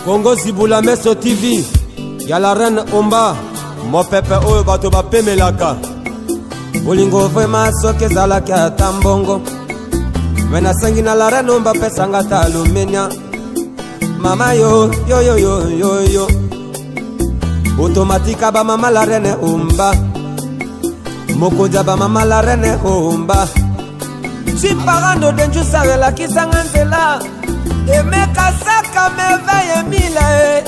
Congo Zibula Meso TV. Y'a la reine Omba. Mo pepe oyo bato bapemelaka. Bolingo vraiment soki ezalaki ata mbongo. Mena sangi na la reine Omba pesanga ta alumenia. Mama yo yo yo yo yo yo. Automatique ba mama la reine Omba. Mokoja ba mama la reine Omba. Si parando denju sarela kisanga nzela. Emeka saka meveye mila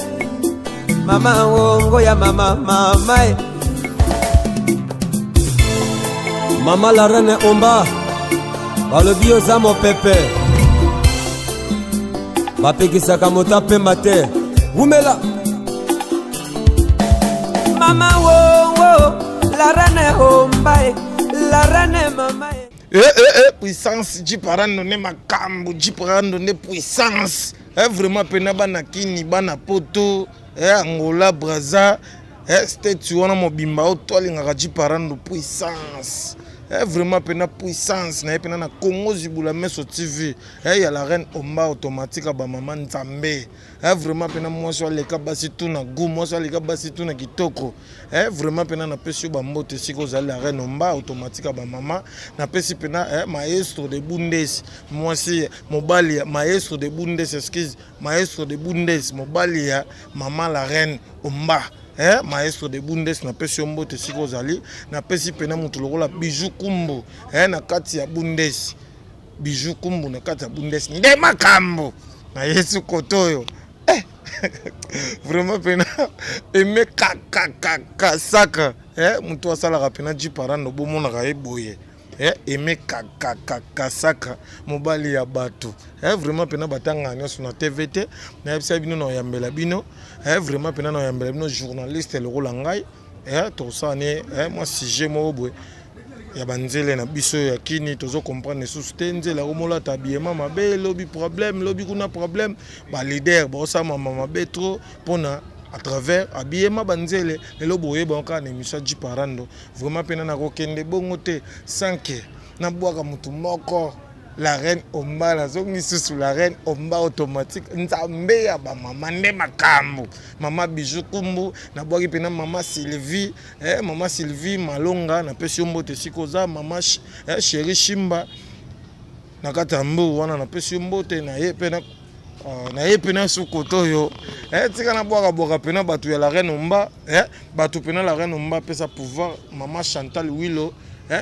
Mama wongo ya mama mama Mama la reine Omba. Balobi oza mo pepe. Bapekisaka mota pemba te. Wumela. Mama wongo la reine Omba la reine mama puissance jiparando ne makambo jiparando ne puissance vraiment pena bana kini bana poto Angola Brazza state wana mobimba otolinga jiparando puissance vraiment pena puissance na pena na Congo Zibula Meso TV ya la reine Omba automatique ba maman Nzambe vraiment pena mwso leka basi tuna gu mwso leka basi tuna kitoko vraiment pena na pesi ba mbote siko za la reine Omba automatique ba maman na pesi pena maestro de Bundes mwasi mobali maestro de Bundes excuse maestro de Bundes mobali ya maman la reine Omba maestro de Bundes na pesi mbote siko zali na pesi pena mutu lokola bijou kumbu na kati ya Bundes bijou kumbu na kati ya Bundes nde makambo na Yesu kotoyo vraiment pena eme kaka saka mutu asala pena jiparando bomona ka eboye eme kaka saka mobali ya bato vraiment pena batanga nyonso na TVT na bisa bino na yambela bino vraiment pena na yambela bino journaliste le rôle ngai to ça ne moi sujet mo boy ya banzele na biso ya kini tozo comprendre sous tenzela komola tabiema mabe lobby problème lobby kuna problème ba leader ba sa mama betro pona à travers abiema banzele lelo boye banka na émission jiparando vraiment pena na kokende bongo te 5 na bwaka mutu moko la reine Omba la zongi sous la reine Omba automatique Nzambe ya ba mama nde makambo mama bijou kumbu na bwaki pena mama Sylvie mama Sylvie Malonga na pesi mbote sikoza mama chérie Shimba na katambu wana na pesi mbote na ye pena sukoto yo tika na bwaka pena batu ya la reine Omba batu pena la reine Omba pesa pouvoir mama Chantal Wilo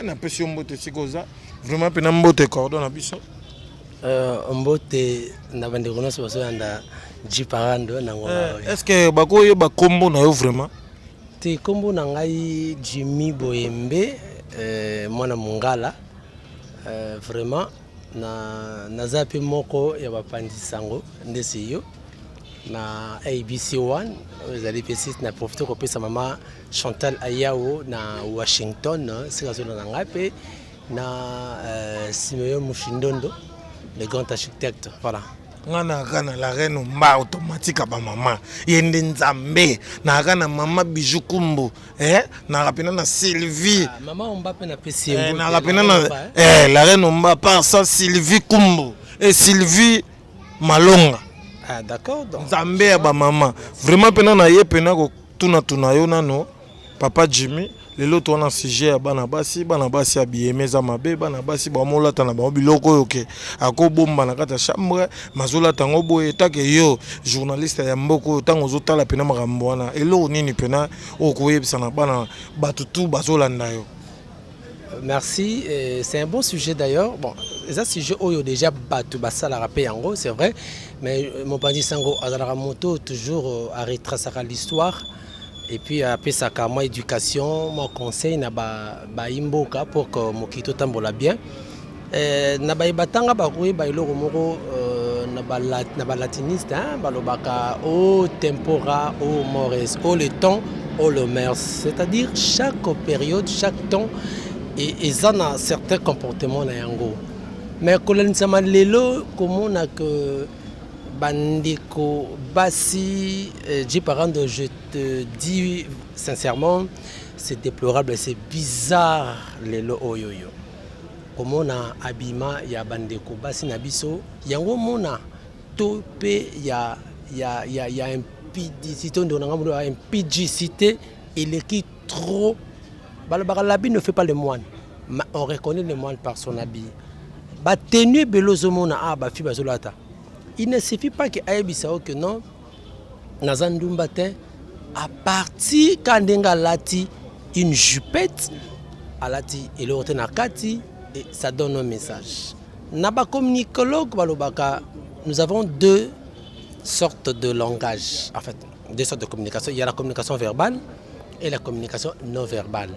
na pesi mbote sikoza vraiment pena mbote cordon na biso mbote na bande konoso baso anda jiparando na ngoma est-ce que bakoye ba kombo na yo vraiment te kombo na ngai Jimmy Boyembe mwana mungala vraiment na zapi moko ya bapandisango ndesi yo na ABC1 ezali pesiste na profiter ko pesa mama Chantal Ayao na Washington sikazo na ngape na Simeon Mushindondo le grand architecte voilà ngana la reine Omba automatique ba mama yende Nzambe na kana mama bijou kumbu na rapena na Sylvie mama Omba pe na pesi na rapena na la reine Omba par ça Sylvie kumbu et Sylvie Malonga d'accord donc Nzambe ba mama vraiment pena na ye pena ko tuna yo nano papa Jimmy lelo to na sujet ya bana basi abiyemeza mabe bana basi ba molata na ba biloko yoke akobomba na kata chambre mazola tango boye take yo journaliste ya mboko tango zotala pena makambo wana elo nini pena okoyebisa na bana batutu bazolanda yo. Merci, c'est un bon sujet d'ailleurs. Bon, ça sujet oyo déjà batu basala rapé yango, c'est vrai, mais mon pandi sango azala moto toujours à retracer l'histoire. Et puis après ça moi éducation, mon conseil na ba imboka pour que mon kito tambola bien. Na ba ibatanga ba koyi ba iloko moko na ba latiniste ba lobaka au tempora au mores au le temps au le mers, c'est-à-dire chaque période, chaque temps et ça a certains comportements na yango. Mais kolanisama lelo comment na que bandiko basi jiparando, je te dis sincèrement c'est déplorable, c'est bizarre lelo oyoyo. Comment na abima ya bandeko basi na biso yango mona to pe ya y a impudicité, il est qui trop. L'habit ne fait pas le moine. On reconnaît le moine par son habit. Il ne suffit pas que Aïbisao que non, Nazandumbatin, à partir quand lati une jupette, alati et l'autre nakati, et ça donne un message. Naba communicologue, nous avons deux sortes de langage, en fait, deux sortes de communication. Il y a la communication verbale et la communication non verbale.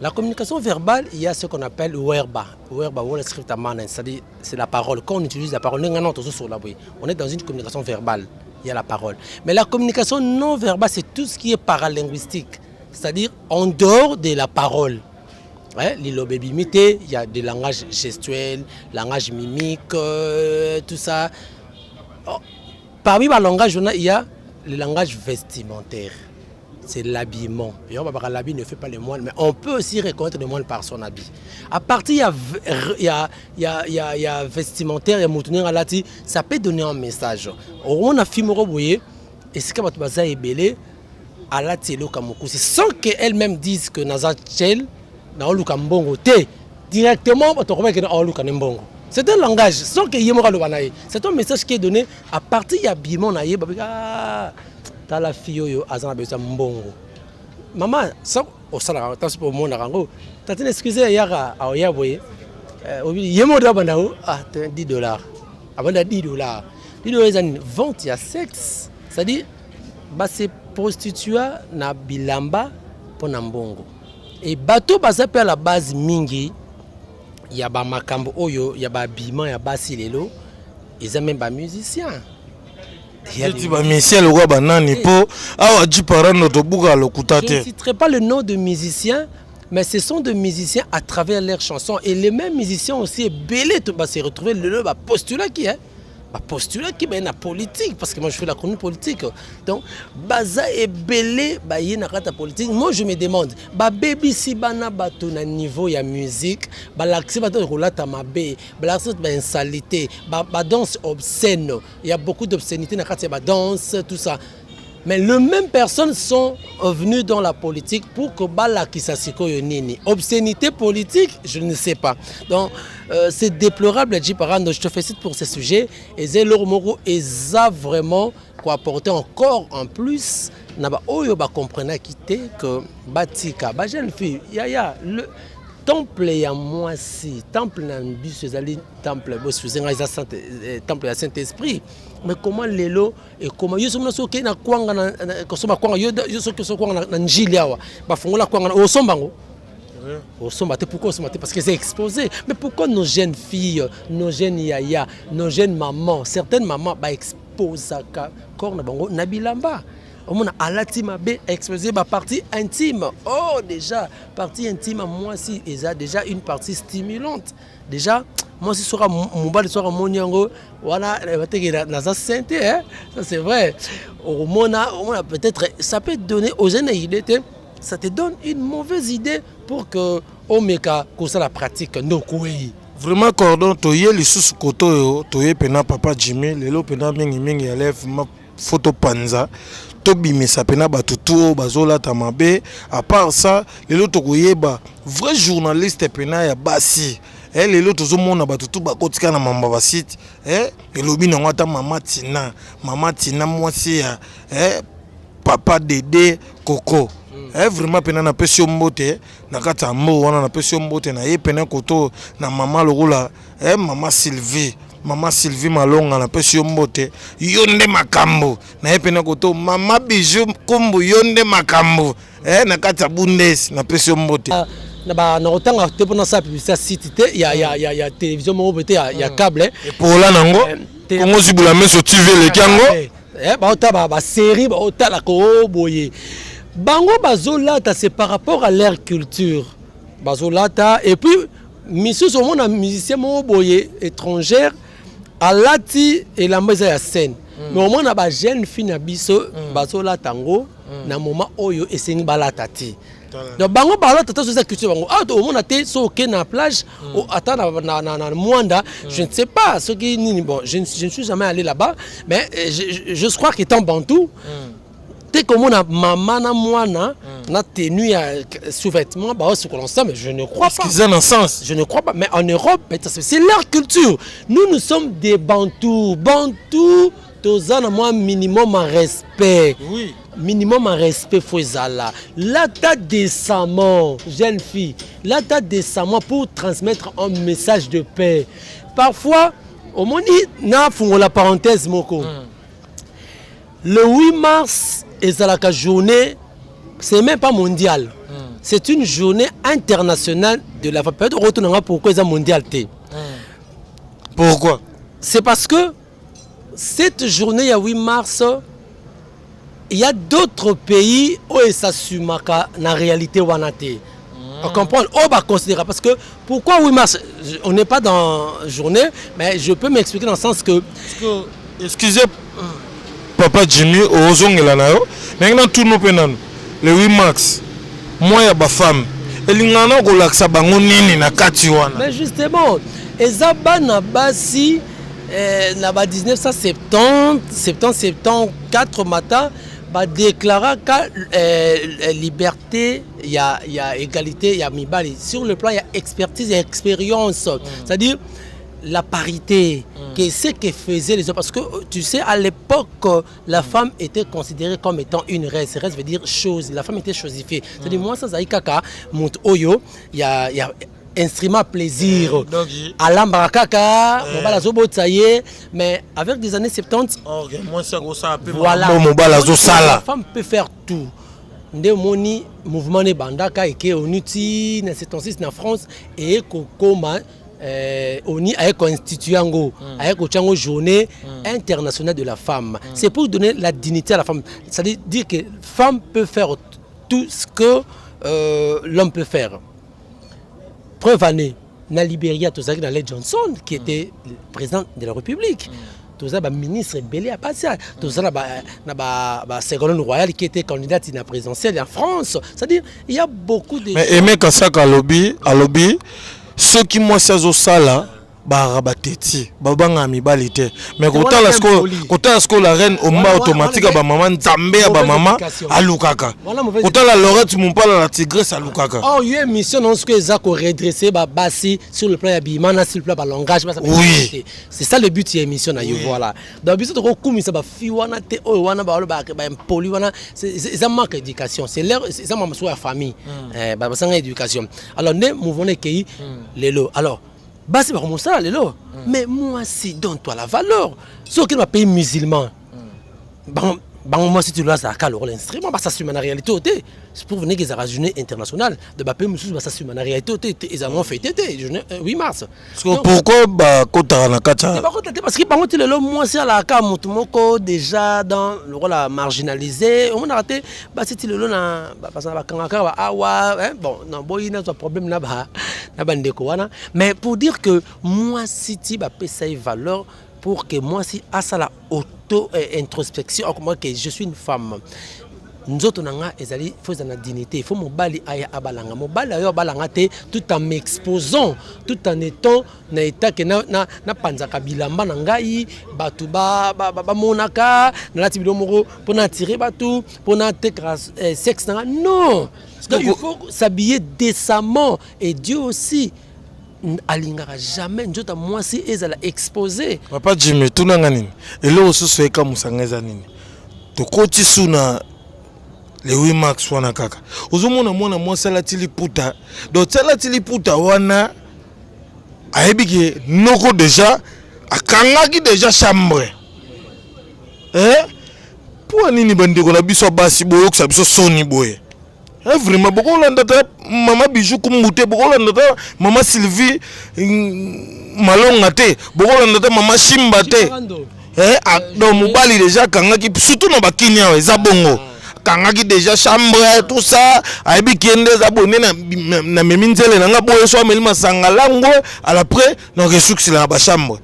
La communication verbale, il y a ce qu'on appelle werba. Werba, c'est-à-dire c'est la parole. Quand on utilise la parole, on est dans une communication verbale. Il y a la parole. Mais la communication non verbale, c'est tout ce qui est paralinguistique. C'est-à-dire en dehors de la parole. L'illobébimité, il y a des langages gestuels, langage mimique, tout ça. Parmi les langages, il y a le langage vestimentaire. C'est l'habillement. L'habit ne fait pas le moine, mais on peut aussi reconnaître le moine par son habit. À partir, il y a vestimentaire, il y a moutonner à lati, ça peut donner un message. On a filmé Roboye, et c'est comme tu est belé, à lati le Kamoukousi, sans qu'elle-même dise que Naza Tchel, na oluka mbongo te directement on trouve que na oluka mbongo. C'est un langage sans que yemora le banaye. C'est un message qui est donné à partir ya bimon na ye babika ta la fille yo azana besa mbongo. Maman ça au sala ta pour mon rango. Ta tine excusez yaka a yaboye. Yemo da banao $10. Abanda $10. $10 c'est une vente ya sexe. C'est-à-dire ba se prostituer na bilamba pour na mbongo. Et bateau basape à la base mingi, il y a ba makambo oyo, il y a ba bima, il y a ba silelo, ils ont même ba musiciens. Je ne citerai pas le nom de musiciens, mais ce sont des musiciens à travers leurs chansons. Et les mêmes musiciens aussi, belé, tu vas se retrouver le postulat qui est. Postulat qui est la politique, parce que moi je fais la chronique politique. Donc, baza et belé, y a la politique. Moi je me demande, baby si bana bato na niveau ya musique, l'accès bato roulata mabe, l'accès insalité, danse obscène. Il y a beaucoup d'obscénité na kati ba danse, tout ça. Mais les mêmes personnes sont venues dans la politique pour que bala kisasiko yonini. Obscénité politique, je ne sais pas. Donc c'est déplorable, je te félicite pour ce sujet. Et Zélor Moro a vraiment quoi apporter encore en plus. Naba oyo ba comprendre que batika, ba jeune fille, ya le temple ya moi si temple na biso ezali temple bo suzenga za temple ya Saint-Esprit. Mais comment lelo et comment yo somna soke na kwanga na kosoma kwanga yo soke so kwanga na njili awa ba fongola kwanga o sombango o somba te pourquoi somba te parce que c'est exposé. Mais pourquoi nos jeunes filles, nos jeunes yaya, nos jeunes mamans, certaines mamans ba expose ka corps na bango na bilamba. On a alati mabe exposé ma partie intime. Oh déjà partie intime moi si ils a déjà une partie stimulante. Déjà moi si sera mon bal sera mon yango voilà na ça santé hein ça c'est vrai. On a peut-être ça peut donner aux jeunes idées ça te donne une mauvaise idée pour que omeka que ça la pratique no koyi. Vraiment cordon toye les sous koto toye pena papa Jimmy lelo pena mingi élève ma photo panza tobimisa pena batutu bazola tamabe. À part ça lelo tokoyeba vrai journaliste pena ya basi lelo tozomona batutu bakotika na mamba basite elobi na ngata mama tina mwasi ya papa Dédé Coco. Vraiment pena na pesio mbote na kata mbo wana na pesio mbote na ye pena koto na mama lokola mama Sylvie Malonga na pesio mbote yonde makambo na ye pena koto mama Bijou Kumbu yonde makambo na kata Bundes na pesio mbote na otanga te pona sa publicité site te ya télévision mo bete ya câble et pour là nango Congo Zibula meso TV le kango ba ota ba série ba ota la ko boye bango bazolata c'est par rapport à leur culture bazolata et puis monsieur so mona musicien mo boye étrangère alati et la mesa ya scène mais au moins na ba jeune fille na biso bazolata ngo na moment oyo esengi balata ti donc bango parle tata sur sa culture bango ah au monde até so ok na plage attends na Mwanda je ne sais pas ce qui bon je ne suis jamais allé là-bas mais je crois qu'étant bantou dès que mon maman na mwana na tenue à sous-vêtements bah ce que l'on sait mais je ne crois pas. Qu'ils ont un sens. Je ne crois pas mais en Europe c'est leur culture. Nous sommes des bantous. Bantous tous en moins minimum en respect. Oui. Minimum en respect faut là. Là t'as décemment jeune fille. Là t'as décemment pour transmettre un message de paix. Parfois au monde na font la parenthèse moko. Le 8 mars est la journée, c'est même pas mondial. C'est une journée internationale de la femme. Peut-être retournera pourquoi c'est mondial. Pourquoi? C'est parce que cette journée, il 8 mars, il y a d'autres pays où ils s'assument la réalité wanate. On comprend, on va considérer parce que pourquoi 8 mars? On n'est pas dans la journée, mais je peux m'expliquer dans le sens que. Excusez. Papa Jimmy ozongela nayo maintenant tout nous penano le 8 mars moi ya ba femme elingana ko laksa bango nini na kati wana mais justement ezaba na basi na ba 1970 74 matin ba déclara que liberté il y a égalité il y a mibali sur le plan il y a expertise et expérience c'est-à-dire la parité, que ce que faisaient les hommes. Parce que tu sais, à l'époque, la femme était considérée comme étant une res. Res veut dire chose. La femme était chosifiée. C'est-à-dire, moi, ça, ça kaka, mon oyo, il y a instrument plaisir. Alambra kaka, mais avec des années 70, voilà, la femme peut faire tout. Ndemoni mouvement ne bandaka et que onuti na 76 na France et kokoma on y a constitué une journée internationale de la femme. C'est pour donner la dignité à la femme. C'est-à-dire dire que la femme peut faire tout ce que l'homme peut faire. Preuve année, na Libéria, tout ça, dans Johnson, qui était le président de la République. Tout ça, le ministre Belé a passé. Tout ça, Ségolène Royal, qui était candidate à la présidentielle en France. C'est-à-dire, il y a beaucoup de... Mais Aimé Kassaka à lobby, ceux qui moi ça là barabateti babanga mibalité mais kota la sko la reine omba automatique ba maman nzambe ya ba maman alukaka kota la Laurette Mumpala la tigresse alukaka oh il y a une mission non ce que ça ko redresser ba basi sur le plan ya bimana sur le plan ba langage oui c'est ça le but de l'émission na yo voilà donc biso to kumisa ba fi wana te o wana ba impoli wana c'est un manque d'éducation c'est leur c'est ça ma soeur famille ba sanga éducation alors ne mouvement qui lelo alors basi comme ça lelo mais moi si donne-toi la valeur ce qui m'a payé musulman moi si tu l'as ça à l'instrument ça s'assume en réalité c'est pour venir qu'ils aient la journée internationale de bapé musulman ça s'assume en réalité ils en ont fait 8 mars pourquoi bah kota na kata parce que par contre lelo moi c'est la ka mutumoko déjà dans le rôle marginalisé on a raté bah si lelo na parce que ba kangaka ba awa bon na boy na so problème na ba ndeko wana mais pour dire que moi si tu ba pesa valeur pour que moi si à ça la auto-introspection comment que je suis une femme nous autres nanga ezali faut la dignité il faut mobali aya abalanga mobali ayo abalanga te tout en m'exposant tout en étant na état que na panzaka bilamba na ngai batu ba monaka na lati bilomoro pour na tirer batu pour na tekra sexe non donc il faut s'habiller décemment et Dieu aussi alingara jamais njota mwasi ezala exposé papa Jimmy tunanga nini elo osusu eka musangeza nini tokoti suna le 8 mars wana kaka ozomona mwana mwasi alatili puta donc alatili puta wana ayebiki noko déjà akangaki déjà chambre pour nini bandeko na biso basi boyo kusa biso soni boye vraiment beaucoup l'andata maman Bijou Kumbute beaucoup l'andata maman Sylvie Malonga te beaucoup l'andata maman Shimba te donc mobali déjà kangaki surtout na bakinya eza bongo kangaki déjà chambre tout ça ayebi kende za bonne na meminzele nanga boyo so ameli masanga lango à l'après donc ressources la ba chambre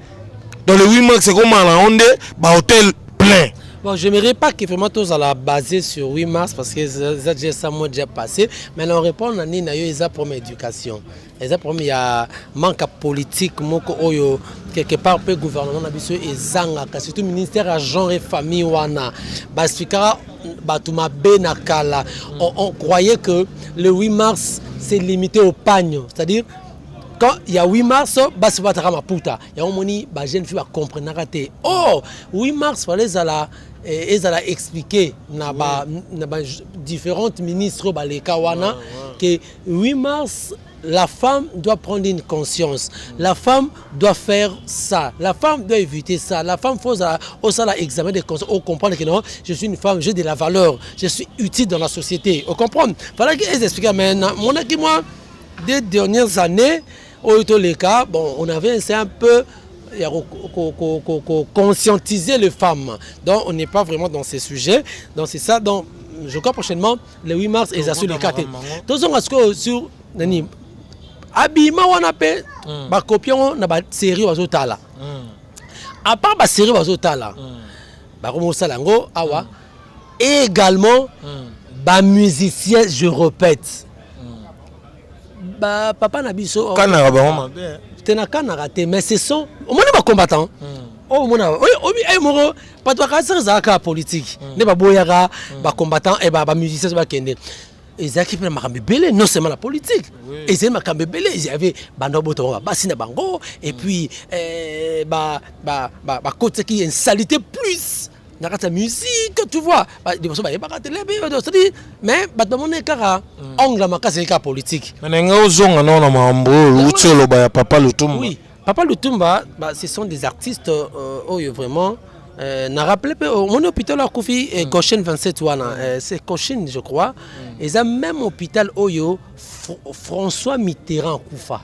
dans le 8 mars c'est comme en onde ba hôtel plein Bon, je n'aimerais pas que vraiment tous à la baser sur 8 mars parce que ça déjà moi passé. Mais on répond à Nina, ils ont pour éducation. Ils ont pour il y a manque politique, quelque part le gouvernement a besoin et surtout ministère à genre et famille wana. On croyait que le 8 mars c'est limité au pagne, c'est-à-dire quand il y a 8 mars, il y a des jeunes filles qui comprennent. Oh, 8 mars, il fallait expliquer à différents ministres que 8 mars, la femme doit prendre une conscience. La femme doit faire ça. La femme doit éviter ça. La femme faut examen de conscience. On comprend que non, je suis une femme, j'ai de la valeur. Je suis utile dans la société. On comprend. Il fallait qu'ils expliquent maintenant. Moi, des dernières années, les cas, bon, on avait essayé un peu conscientiser les femmes. Donc, on n'est pas vraiment dans ces sujets. Donc, c'est ça. Donc, je crois prochainement, le 8 mars, ils assurent les cas. Tous on sur Nani. Abima wana pe ba copion na ba série bazotala. À part ba série bazotala. Ba komo salango awa et également ba musicien je répète. Bah, papa n'a biso. Kanara ba on mabe. Tena kanara te mais ce sont au moins ba combattants. Oh mona oui moro pas toi ka ça ka politique. Ne ba boyaka ba combattants et ba musiciens ba kende. Ils avaient makambe belé non seulement la politique. Ils avaient makambe belé, ils avaient bandoboto basina bango et puis côté qui une saleté plus dans la musique, tu vois. Mais batomone kara ongle makase ka politique. Menenga ozonga non na mambo utelo ba ya Papa Lutumba. Oui, Papa Lutumba, ce sont des artistes vraiment n'a rappelé mon hôpital a Koufi et Cochin 27 c'est Cochin je crois. Ils ont même hôpital Oyo François Mitterrand Koufa.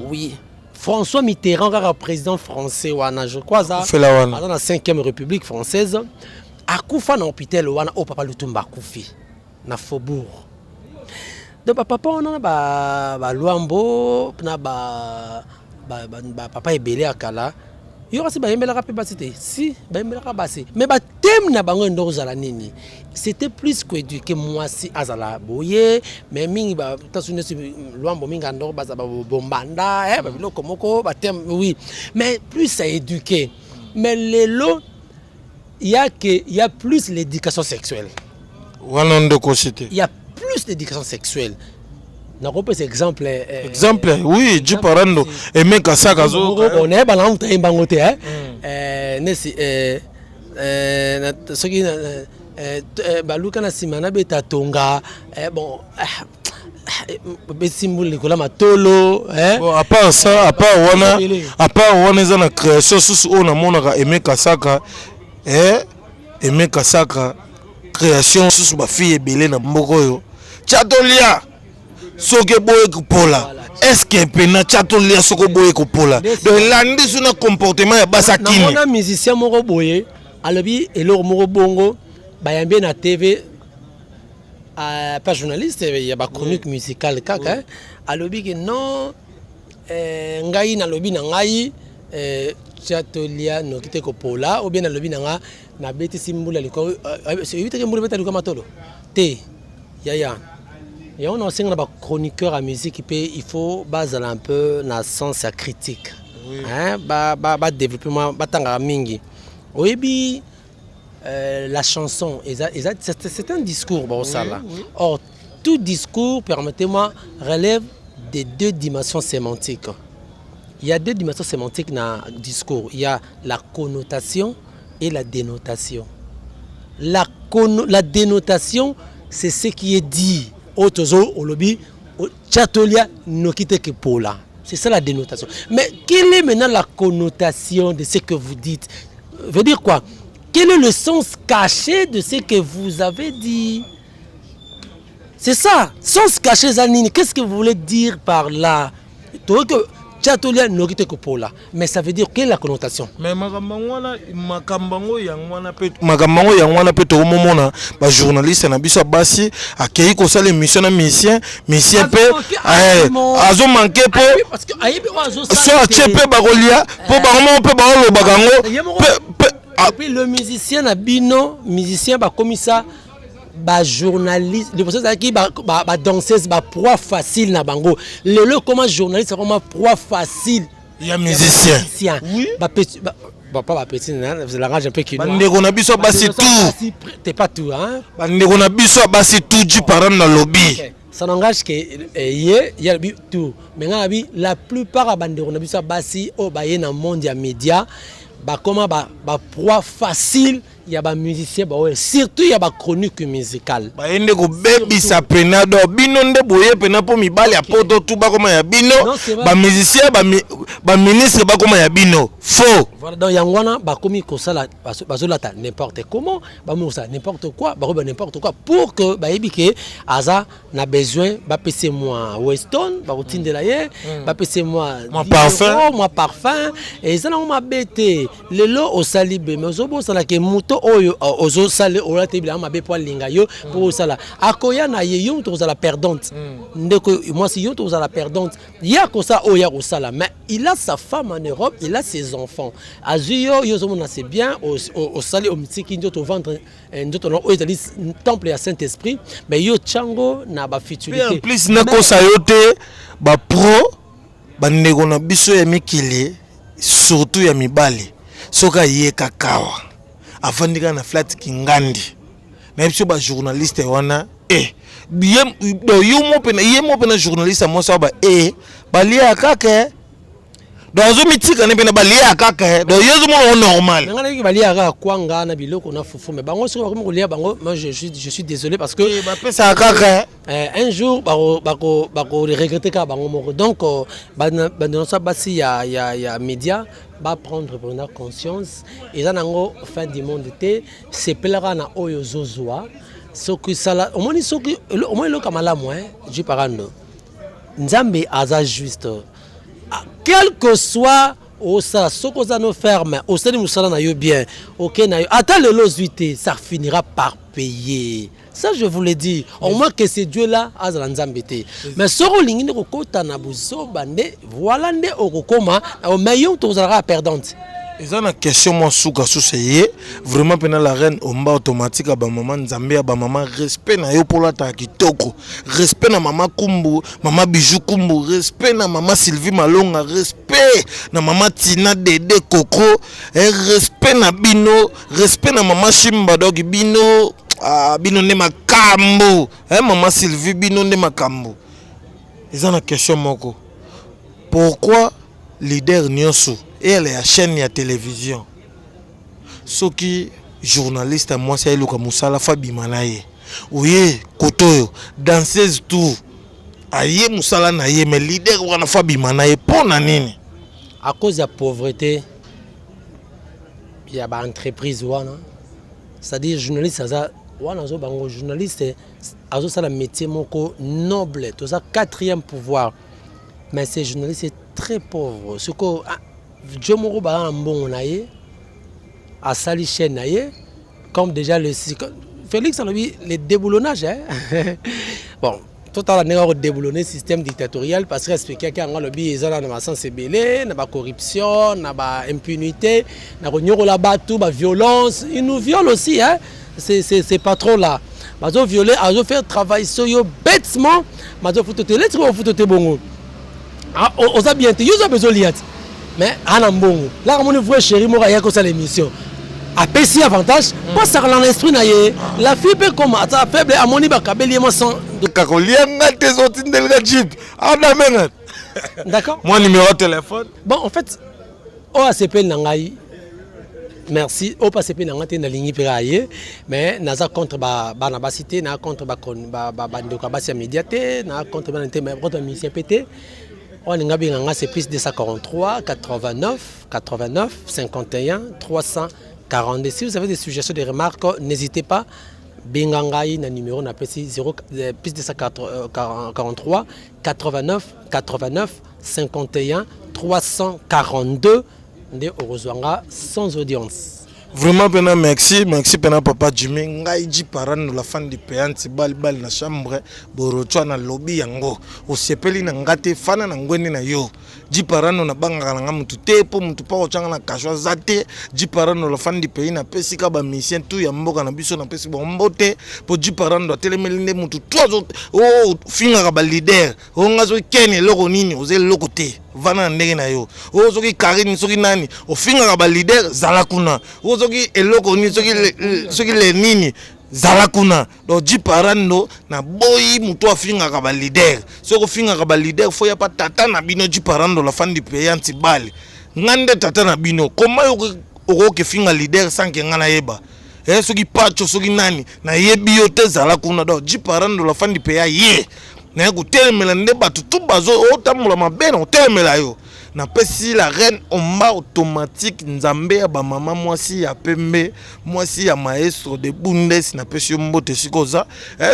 Oui. François Mitterrand, président français, je crois, dans la 5e République française, à Koufa, dans l'hôpital, au Papa Lutumba Koufi, dans le faubourg. Donc, papa, on a Luambo, papa est belé à Kala. Il y aura si si mais thème na bango ndozala nini c'était plus qu'éduquer moi si azala boye mais mingi ba tasune Luambo minga ndo ba bombanda biloko moko ba thème oui mais plus à éduquer mais lelo il y a plus l'éducation sexuelle il y a plus d'éducation sexuelle. N'importe exemple. Exemple, oui, du parando. Et même quand ça, gazo. On est balant, t'es bangote, hein. Nesi, ce qui, baluka na simana beta tonga, bon, besimboul Nicolas Matolo, hein. Bon, à part ça, à part wana za na création sous on a monaka Aimé Kasaka, Aimé Kasaka création sous ba fille belé na mbokoyo. Chatolia. Soke boye kupola est-ce que pena chatolia soko boye kupola donc landi suna comportement ya basakini on a musicien moko boye alobi eloko moko bongo bayambe na TV pas journaliste il y a ba chronique musicale kaka alobi que non ngai na lobi na ngai chatolia no kite kupola ou bien na lobi na nga na beti simbula liko c'est éviter que mbula beta liko matolo te ya et on a aussi un chroniqueur à musique il faut baser un peu dans le sens critique. Hein, développement, mingi. Oui, la chanson, c'est un discours. Or, tout discours, permettez-moi, relève des deux dimensions sémantiques. Il y a deux dimensions sémantiques dans le discours. Il y a la connotation et la dénotation. La dénotation, c'est ce qui est dit. C'est ça la dénotation. Mais quelle est maintenant la connotation de ce que vous dites? Veut dire quoi? Quel est le sens caché de ce que vous avez dit? C'est ça. Sens caché, Zanini. Qu'est-ce que vous voulez dire par là? Chatolia nokite kopola, mais ça veut dire quelle est la connotation? Mais makambango yangwana pe to momona ba journaliste na biso basi akei ko sala émission na musicien pe azo manquer po so achepe ba kolia po ba mo pe ba lo bagango Et puis le musicien na bino, musicien ba comme ça, ba journaliste, les personnes qui ba danseuse, ba proie facile na bango. Le comment journaliste, comment proie facile. Il y a musicien. Oui. Ba petit, bon pas ba petit, vous l'arrange un peu qui. Bandeko na biso basi tout. T'es pas tout, hein. Bandeko na biso basi tout du parent na lobby. Ça n'engage que il y a tout. Mais la plupart des bandeko na biso basi au ba na monde ya média. Bah comment bah proie facile il y a ba musicien bah ouais surtout il y a ba chronique musicale ba ende ko baby sa pena do bino nde boye pena po mibali ya poto tout ba comment ya bino ba musicien ba ministre ba comment ya bino faux voilà donc yangwana ba komi ko sala bazolata n'importe comment ba musa n'importe quoi ba n'importe quoi pour que ba yebike aza na besoin ba pese moi Weston ba routine la ye ba pese moi parfum et ça na ma bête lelo osalibe mais ozobo sala ke muto oyo ozo sale ola tebila mabe po linga yo pour sala akoya na ye yo to la perdante ndeko moi si yo to la perdante ya ko ça oya ko sala mais il a sa femme en Europe il a ses enfants azuyo yo zomona c'est bien au sale au mitiki ndoto vendre ndoto no o ezali temple ya Saint-Esprit mais yo chango na ba futilité en plus na ko sa yo te ba pro ba ndeko na biso ya mikili surtout ya mibali soka ye kakawa afandika na flat kingandi na biso ba journaliste wana bien do yo mo pena journaliste mo sa ba balia kaka do zo mitika ne pena balia kaka do yo zo mo normal ngana ki balia kaka kwanga na biloko na fufu mais bango so ko lia bango moi je suis désolé parce que ba pesa kaka un jour bako regretter ka bango moko donc dans ça basi ya média va prendre conscience et ça nango fin du monde té c'est pelara na oyo zozwa soki sala au moins soki au moins le kamala moi je parano nzambe aza juste quel que soit au ça soko za no ferme au sali musala na yo bien OK na yo attends le losuité ça finira par payer. Ça, je vous l'ai dit. Au moins que c'est Dieu-là, Azalanzambete. Mais ce rôle, il kota na buso bande, voilà nde okokoma, au meilleur tozara perdante. Et ça na question moi souka souseye, vraiment pena la reine omba automatique à ba maman Nzambe à ba maman respect na yo pour la ta kitoko, respect na maman Kumbu, maman Bijou Kumbu, respect na maman Sylvie Malonga, respect na maman Tina Dede Coco, et respect na Bino, respect na maman Shimba Dog Bino. Bino ne makambo maman Sylvie bino ne makambo ils ont question moko pourquoi leader nyonso et elle est à chaîne ya télévision soki journaliste moi c'est eluka musala fabi manaye oye kotoyo danseuse tout aye musala na ye mais leader wana fabi manaye pona nini à cause de la pauvreté il y a ba entreprise wana c'est-à-dire journaliste ça wana zo bango journaliste azo sala métier moko noble to ça quatrième pouvoir mais ces journalistes c'est très pauvre ce que Dieu moko ba mbongo na ye a sali chaîne na ye comme déjà le Félix a dit le déboulonnage bon tout à l'heure déboulonner système dictatorial parce que expliquer qu'il y a un lobby ils ont na sens belé na ba corruption na ba impunité na nyoro la batou ba violence ils nous violent aussi hein c'est pas trop là mazo violer azo faire travail sur yo bêtement mazo fotote lettre ou fotote bongo on a bien yo besoin liat mais ana mbongo là mon vrai chéri mo ya ko ça l'émission a PC avantage pas ça dans l'esprit na ye la fille peut comme ça faible à moni ba kabeli mo sans kakolianga tes autres ndelga jeep ana menga d'accord mon numéro de téléphone bon en fait OACP nangai merci au passé pe nangate na ligne piraye mais naza contre ba na ba cité na contre ba ndeko ba sia médiaté na contre ba nté mais contre musicien pété on ngabi nganga c'est plus de 243 89 51 342 si vous avez des suggestions des remarques n'hésitez pas bengangai na numéro na petit 0 plus de 43 89 51 342 nde orozwanga sans audience. Vraiment pena merci pena papa Jimmy ngai ji parano la fan di peanti bal na chambre borochwa na lobby yango osepeli na ngate fana na ngweni na yo ji parano na banga na mutu te po mutu pa ochanga na kashwa zate ji parano la fan di pays na pesika ba mission tu ya mboka na biso na pesi bombote po ji parano telemelinde mutu tozo finga ka ba leader ngazo kene loko nini oze loko te vana ndenge na yo ozoki Karine soki nani ofinga ka ba leader zala kuna ozoki eloko ni soki le nini zala kuna do ji parando na boyi mutu afinga ka ba leader soko finga ka ba leader fo ya pa tata na bino ji parando la fan di pays antibali ngande tata na bino koma yo ke finga leader sanke ngana yeba soki pacho soki nani na yebi yo te zala kuna do ji parando la fan di pays ye na ko telemela nde batu tu bazo otamula mabena otelemela yo na pesi la reine omba automatique nzambe ya ba mama mwasi ya pembe mwasi ya maestro de bundes na pesi mbote sikoza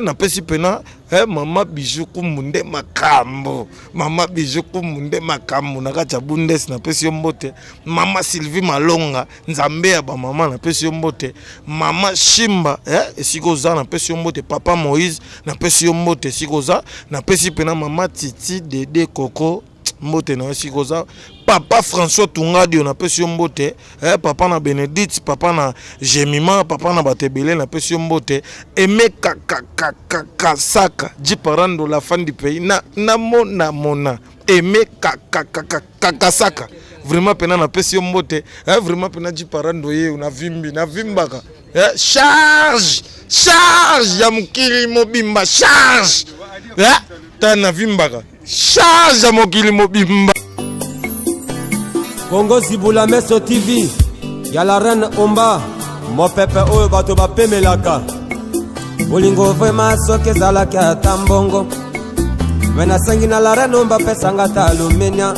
na pesi pena mama bijou kumunde makambo mama bijou kumunde makambo na kacha bundes na pesi mbote mama Sylvie Malonga nzambe ya ba mama na pesi mbote mama Shimba sikoza na pesi mbote papa Moïse na pesi mbote sikoza na pesi pena mama Titi Dede Coco mbote na sikoza papa François Tungadi on appelle sur mbote papa na Benedict papa na Jemima papa na Batebele na appelle sur mbote Aimé Saka ji parando la fan du pays na mona Aimé Saka vraiment pena na pesi mbote vraiment pena ji parando ye una vimbi na vimbaka charge ya mukili mobimba charge tana vimbaka charge mokili mobimba. Congo Zibula Meso TV ya la reine Omba mo pepe oyo bato bapemelaka bolingo vraiment soki ezalaki ata mbongo me nasengi na la reine Omba pesanga ta alumenia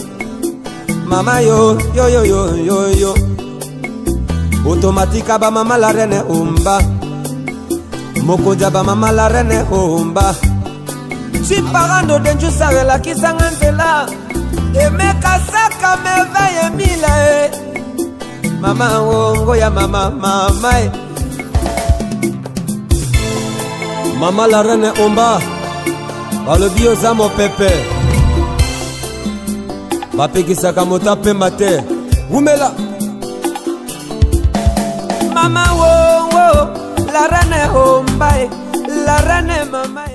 mama yo automatika ba mama la reine Omba mokoja ba mama la reine Omba si parando denju sarela kisanga nzela Aimé Saka merveille mila mama wongo ya mama mama la reine Omba balobi oza mopepe bapekisaka moto apemba te umela mama wongo la reine Omba la reine mama